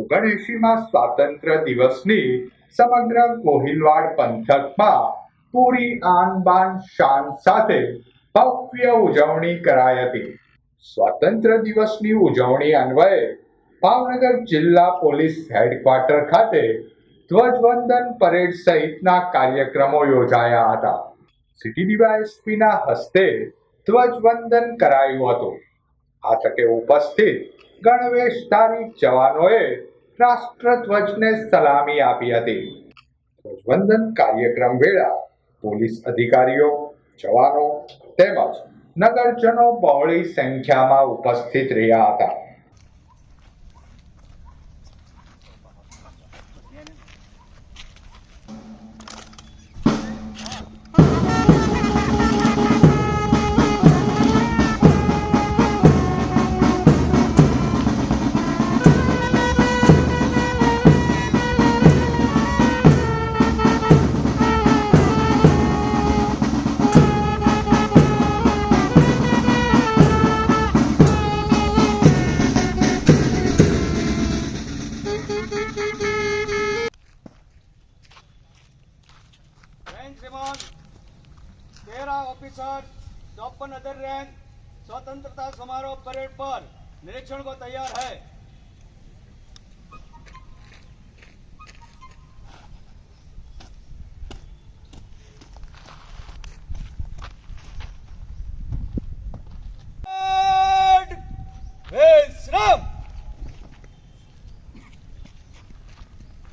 79માં સ્વાતંત્ર્ય દિવસની સમગ્ર કોહિલવાડ પંથકમાં પૂરી આન બાન શાન સાથે ભવ્ય ઉજવણી કરાઈ હતી। સ્વાતંત્ર્ય દિવસની ઉજવણી અન્વયે ભાવનગર જિલ્લા પોલીસ હેડક્વાર્ટર ખાતે ધ્વજવંદન પરેડ સહિતના કાર્યક્રમો યોજાયા હતા। સિટી ડીવાયએસપીના હસ્તે ધ્વજવંદન કરાયું હતું। આ તકે ઉપસ્થિત ગણવેશધારી જવાનોએ રાષ્ટ્રધ્વજને સલામી આપી હતી। ધ્વજવંદન કાર્યક્રમ વેળા પોલીસ અધિકારીઓ, જવાનો તેમજ નગરજનો બહોળી સંખ્યામાં ઉપસ્થિત રહ્યા હતા। श्रीमान 13 ऑफिसर 54 अदर रैंक स्वतंत्रता समारोह परेड पर निरीक्षण को तैयार है।